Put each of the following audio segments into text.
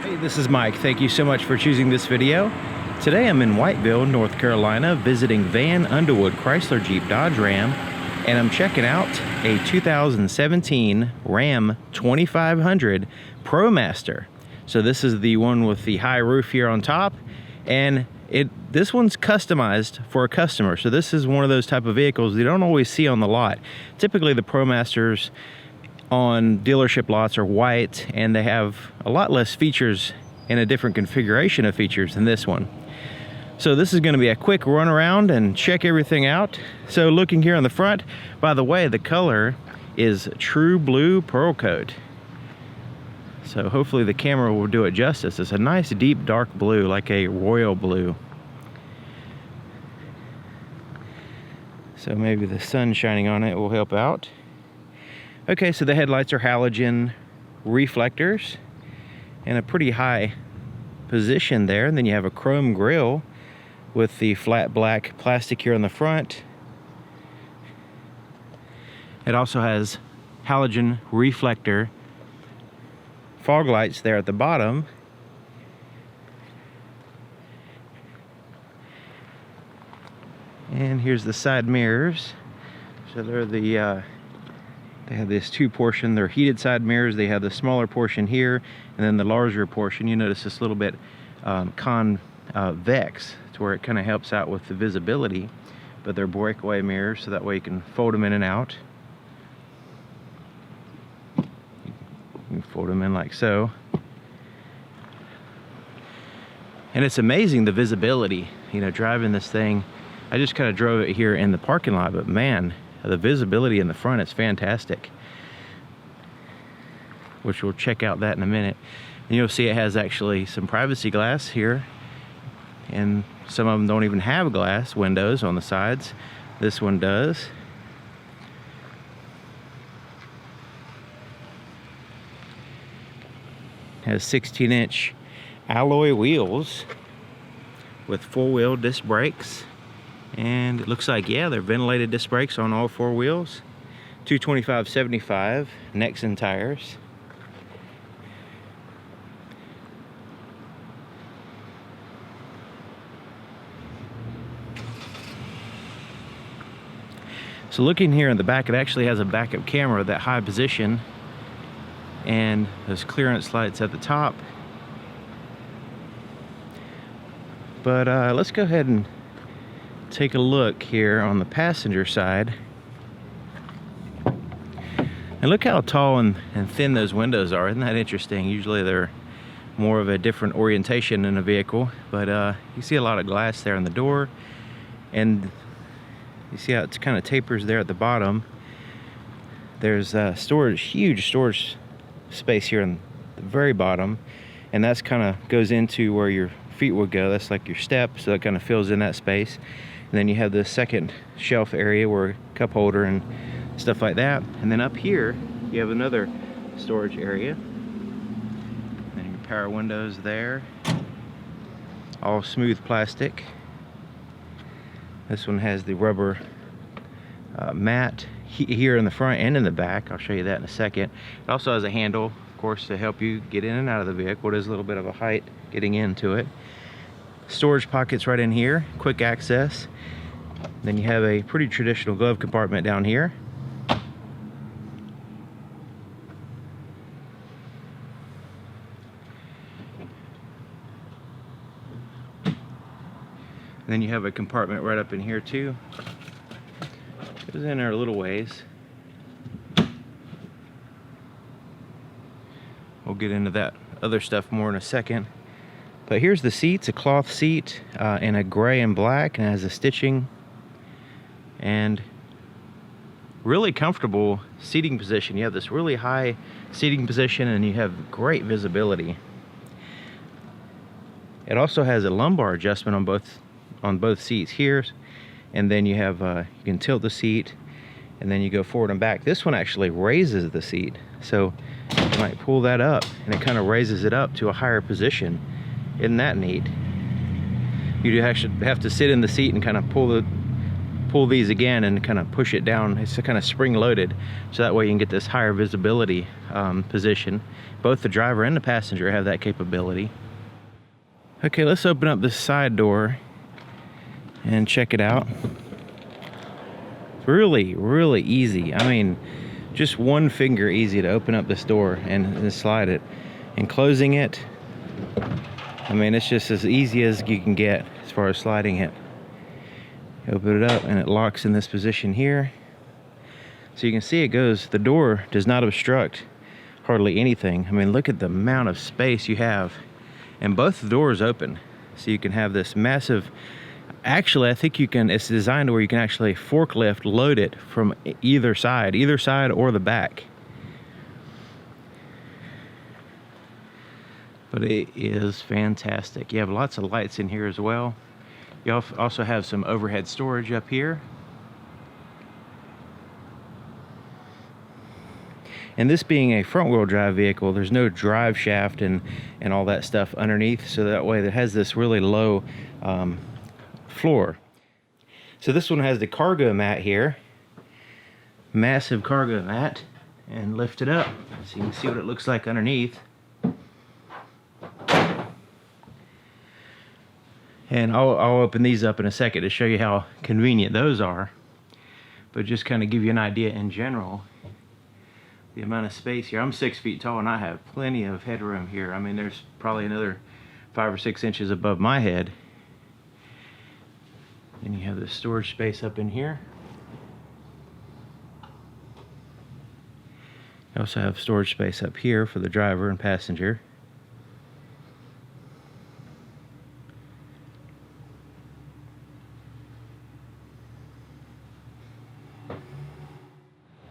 Hey, this is Mike. Thank you so much for choosing this video. Today I'm in Whiteville, North Carolina, visiting Van Underwood Chrysler Jeep Dodge Ram, and I'm checking out a 2017 Ram 2500 Promaster. So this is the one with the high roof here on top, and this one's customized for a customer. So this is one of those type of vehicles you don't always see on the lot. Typically the Promasters on dealership lots are white, and they have a lot less features and a different configuration of features than this one. So this is going to be a quick run around and check everything out. So looking here on the front, by the way, the color is true blue pearl coat. So hopefully the camera will do it justice. It's a nice deep dark blue, like a royal blue. So maybe the sun shining on it will help out. Okay, so the headlights are halogen reflectors and a pretty high position there. And then you have a chrome grille with the flat black plastic here on the front. It also has halogen reflector fog lights there at the bottom. And here's the side mirrors. So they're the they have this two portion, they're heated side mirrors. They have the smaller portion here and then the larger portion. You notice this little bit convex to where it kind of helps out with the visibility, but they're breakaway mirrors, so that way you can fold them in and out. You can fold them in like so. And it's amazing the visibility, you know, driving this thing. I just kind of drove it here in the parking lot, but man, the visibility in the front is fantastic, which we'll check out that in a minute. And you'll see it has actually some privacy glass here, and some of them don't even have glass windows on the sides. This one does. Has 16-inch alloy wheels with four-wheel disc brakes. And it looks like, yeah, they're ventilated disc brakes on all four wheels. 225/75 Nexen tires. So looking here in the back, it actually has a backup camera, that high position, and those clearance lights at the top. But let's go ahead and take a look here on the passenger side. And look how tall and thin those windows are. Isn't that interesting? Usually they're more of a different orientation in a vehicle, but you see a lot of glass there on the door, and you see how it kind of tapers there at the bottom. There's storage, huge storage space here on the very bottom, and that's kind of goes into where your feet would go. That's like your step, so it kind of fills in that space. And then you have the second shelf area where cup holder and stuff like that. And then up here, you have another storage area. And your power windows there. All smooth plastic. This one has the rubber mat here in the front and in the back. I'll show you that in a second. It also has a handle, of course, to help you get in and out of the vehicle. There's a little bit of a height getting into it. Storage pockets right in here, quick access. Then you have a pretty traditional glove compartment down here. And then you have a compartment right up in here too. Goes in there a little ways. We'll get into that other stuff more in a second. But here's the seats, a cloth seat in a gray and black, and it has a stitching and really comfortable seating position. You have this really high seating position and you have great visibility. It also has a lumbar adjustment on both seats here, and then you have you can tilt the seat and then you go forward and back. This one actually raises the seat, so you might pull that up and it kind of raises it up to a higher position. Isn't that neat? You actually have to sit in the seat and kind of pull pull these again and kind of push it down. It's kind of spring loaded, so that way you can get this higher visibility position. Both the driver and the passenger have that capability. Okay, let's open up this side door and check it out. Really, really easy. I mean, just one finger easy to open up this door and slide it. And closing it, I mean, it's just as easy as you can get as far as sliding it. Open it up and it locks in this position here. So you can see it goes, the door does not obstruct hardly anything. I mean, look at the amount of space you have. And both the doors open. So you can have this massive, actually I think you can, it's designed to where you can actually forklift load it from either side or the back. But it is fantastic. You have lots of lights in here as well. You also have some overhead storage up here. And this being a front-wheel drive vehicle, there's no drive shaft and all that stuff underneath, so that way it has this really low floor. So this one has the cargo mat here. Massive cargo mat. And lift it up so you can see what it looks like underneath. And I'll open these up in a second to show you how convenient those are. But just kind of give you an idea in general, the amount of space here. I'm 6 feet tall and I have plenty of headroom here. I mean, there's probably another 5 or 6 inches above my head. And you have the storage space up in here. You also have storage space up here for the driver and passenger.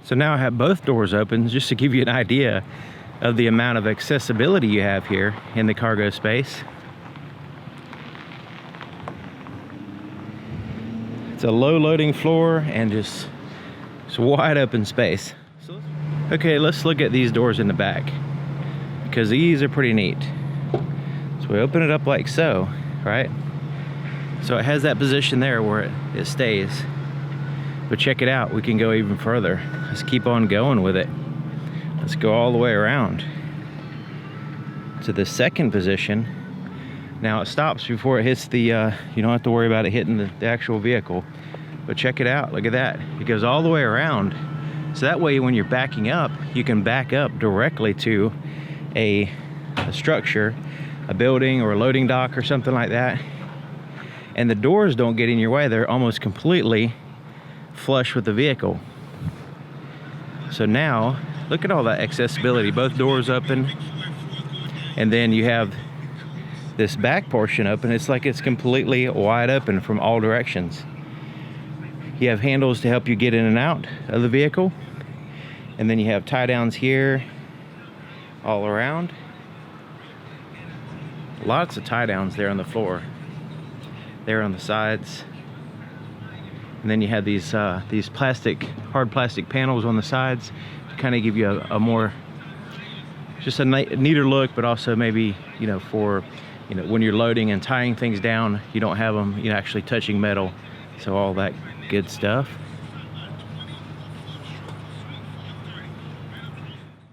So now I have both doors open just to give you an idea of the amount of accessibility you have here in the cargo space. It's a low loading floor and just it's wide open space. Okay, let's look at these doors in the back because these are pretty neat. So we open it up like so, right? So it has that position there where it stays. But check it out, we can go even further. Let's keep on going with it. Let's go all the way around to the second position. Now it stops before it hits the, you don't have to worry about it hitting the actual vehicle. But check it out, look at that. It goes all the way around. So that way when you're backing up, you can back up directly to a structure, a building or a loading dock or something like that. And the doors don't get in your way, they're almost completely flush with the vehicle. So now look at all that accessibility, both doors open, and then you have this back portion open. It's like it's completely wide open from all directions. You have handles to help you get in and out of the vehicle, and then you have tie downs here all around. Lots of tie downs there on the floor, there on the sides. And then you have these plastic, hard plastic panels on the sides to kind of give you a more, just a neater look, but also maybe, you know, for, you know, when you're loading and tying things down, you don't have them, you know, actually touching metal. So all that good stuff.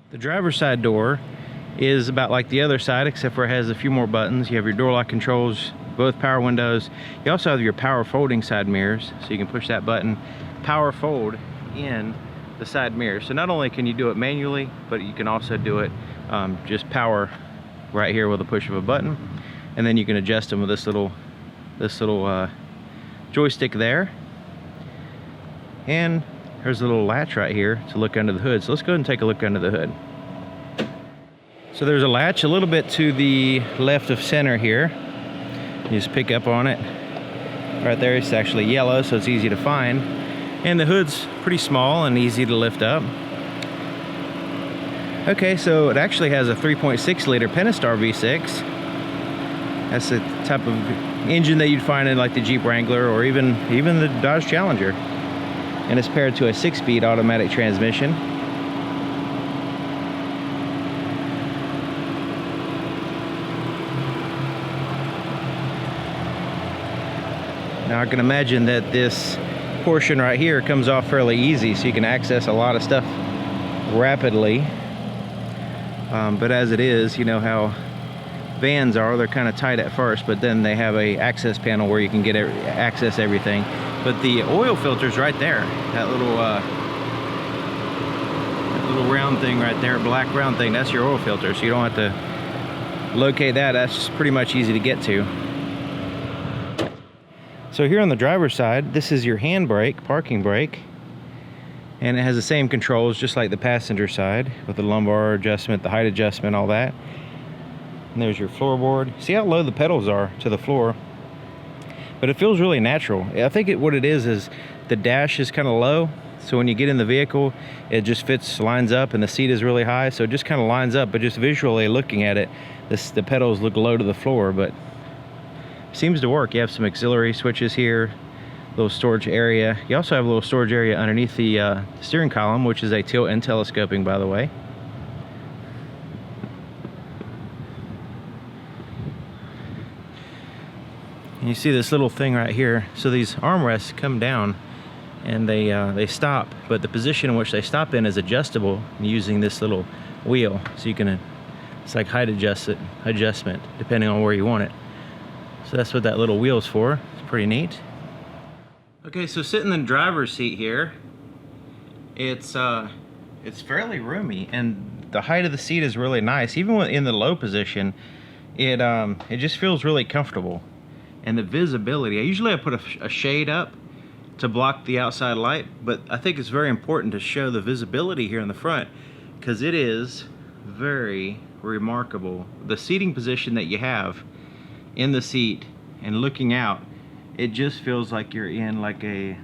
The driver's side door is about like the other side, except for it has a few more buttons. You have your door lock controls, both power windows. You also have your power folding side mirrors, so you can push that button, power fold in the side mirror. So not only can you do it manually, but you can also do it just power right here with a push of a button, and then you can adjust them with this little joystick there. And there's a little latch right here to look under the hood. So let's go ahead and take a look under the hood. So there's a latch a little bit to the left of center here. You just pick up on it. Right there, it's actually yellow, so it's easy to find. And the hood's pretty small and easy to lift up. Okay, so it actually has a 3.6 liter Pentastar V6. That's the type of engine that you'd find in like the Jeep Wrangler or even the Dodge Challenger. And it's paired to a 6-speed automatic transmission. Now I can imagine that this portion right here comes off fairly easy, so you can access a lot of stuff rapidly. But as it is, you know how vans are, they're kind of tight at first, but then they have a access panel where you can get access everything. But the oil filter's right there, that little round thing right there, black round thing, that's your oil filter, so you don't have to locate that. That's pretty much easy to get to. So here on the driver's side, this is your handbrake, parking brake, and it has the same controls just like the passenger side, with the lumbar adjustment, the height adjustment, all that. And there's your floorboard. See how low the pedals are to the floor? But it feels really natural. I think what it is the dash is kind of low, so when you get in the vehicle, it just lines up, and the seat is really high, so it just kind of lines up. But just visually looking at it, the pedals look low to the floor, but seems to work. You have some auxiliary switches here, little storage area. You also have a little storage area underneath the steering column, which is a tilt and telescoping, by the way. And you see this little thing right here. So these armrests come down and they stop, but the position in which they stop in is adjustable using this little wheel. So you can, it's like height adjustment depending on where you want it. So that's what that little wheel's for. It's pretty neat. Okay, so sitting in the driver's seat here, it's fairly roomy, and the height of the seat is really nice. Even when in the low position, it just feels really comfortable. And the visibility, I put a shade up to block the outside light, but I think it's very important to show the visibility here in the front, because it is very remarkable. The seating position that you have in the seat and looking out, it just feels like you're in like a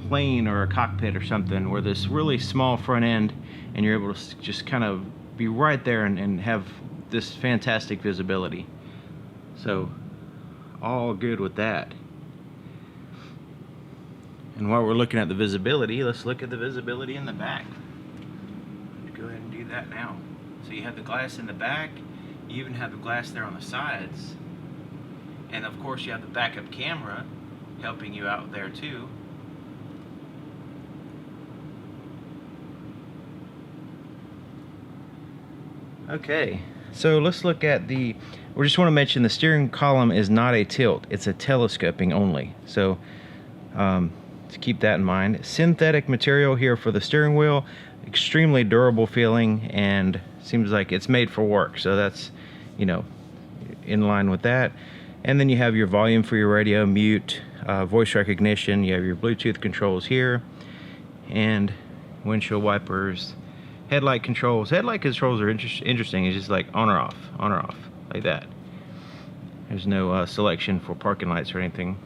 plane or a cockpit or something, where this really small front end, and you're able to just kind of be right there and have this fantastic visibility. So all good with that. And while we're looking at the visibility, let's look at the visibility in the back. Let's go ahead and do that now. So you have the glass in the back, you even have the glass there on the sides, and of course you have the backup camera helping you out there too. Okay, so let's look at we just want to mention the steering column is not a tilt, it's a telescoping only. So to keep that in mind. Synthetic material here for the steering wheel, extremely durable feeling, and seems like it's made for work. So that's, you know, in line with that. And then you have your volume for your radio, mute, voice recognition. You have your Bluetooth controls here, and windshield wipers. Headlight controls. Headlight controls are interesting. It's just like on or off, like that. There's no selection for parking lights or anything.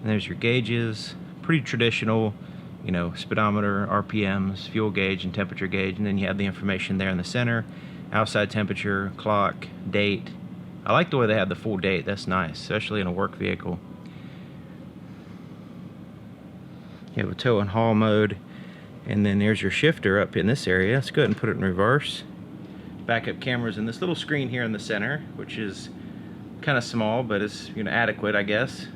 And there's your gauges. Pretty traditional, you know, speedometer, RPMs, fuel gauge, and temperature gauge. And then you have the information there in the center. Outside temperature, clock, date. I like the way they have the full date. That's nice, especially in a work vehicle. You have a tow and haul mode. And then there's your shifter up in this area. Let's go ahead and put it in reverse. Backup cameras in this little screen here in the center, which is kind of small, but it's, you know, adequate, I guess,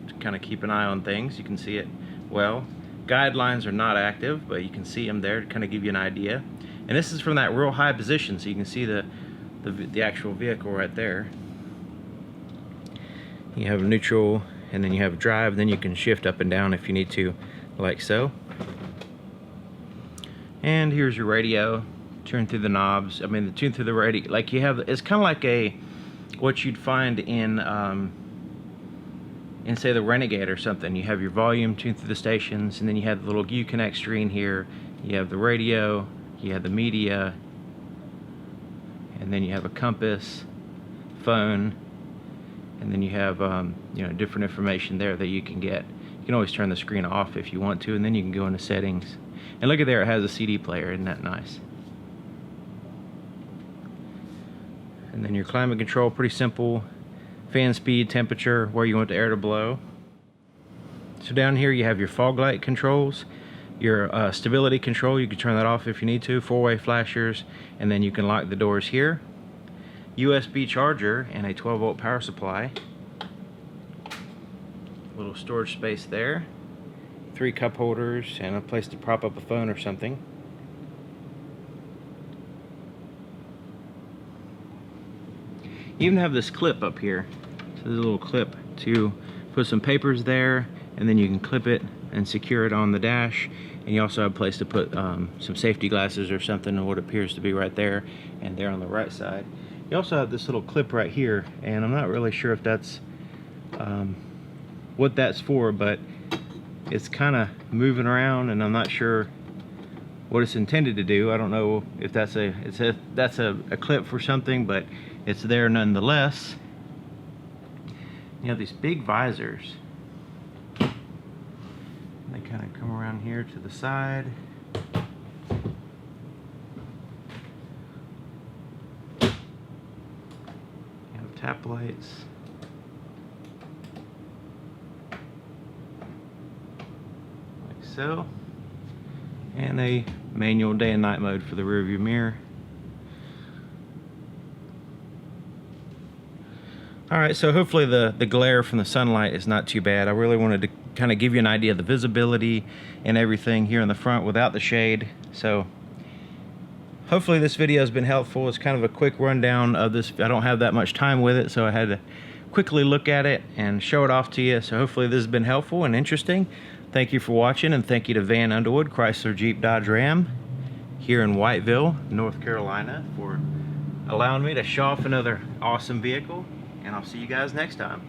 to kind of keep an eye on things. You can see it well. Guidelines are not active, but you can see them there to kind of give you an idea. And this is from that real high position, so you can see the actual vehicle right there. You have neutral, and then you have drive. Then you can shift up and down if you need to, like so. And here's your radio. Turn through the knobs. I mean, tune through the radio. Like you have, it's kind of like what you'd find in say the Renegade or something. You have your volume, tune through the stations, and then you have the little Uconnect screen here. You have the radio, you have the media, and then you have a compass, phone, and then you have you know, different information there that you can get. You can always turn the screen off if you want to, and then you can go into settings. And look at there, it has a CD player. Isn't that nice? And then your climate control, pretty simple. Fan speed, temperature, where you want the air to blow. So down here you have your fog light controls, your stability control. You can turn that off if you need to. 4-way flashers, and then you can lock the doors here. USB charger and a 12-volt power supply. Little storage space there. 3 cup holders and a place to prop up a phone or something. You even have this clip up here. So there's a little clip to put some papers there, and then you can clip it and secure it on the dash. And you also have a place to put some safety glasses or something, or what appears to be right there and there on the right side. You also have this little clip right here, and I'm not really sure if that's what that's for, but it's kind of moving around, and I'm not sure what it's intended to do. I don't know if that's a clip for something, but it's there nonetheless. You have these big visors. They kind of come around here to the side. You have tap lights. Like so. And a manual day and night mode for the rear view mirror. Alright, so hopefully the glare from the sunlight is not too bad. I really wanted to kind of give you an idea of the visibility and everything here in the front without the shade. So hopefully this video has been helpful. It's kind of a quick rundown of this. I don't have that much time with it, so I had to quickly look at it and show it off to you. So hopefully this has been helpful and interesting. Thank you for watching, and thank you to Van Underwood, Chrysler Jeep Dodge Ram here in Whiteville, North Carolina, for allowing me to show off another awesome vehicle. And I'll see you guys next time.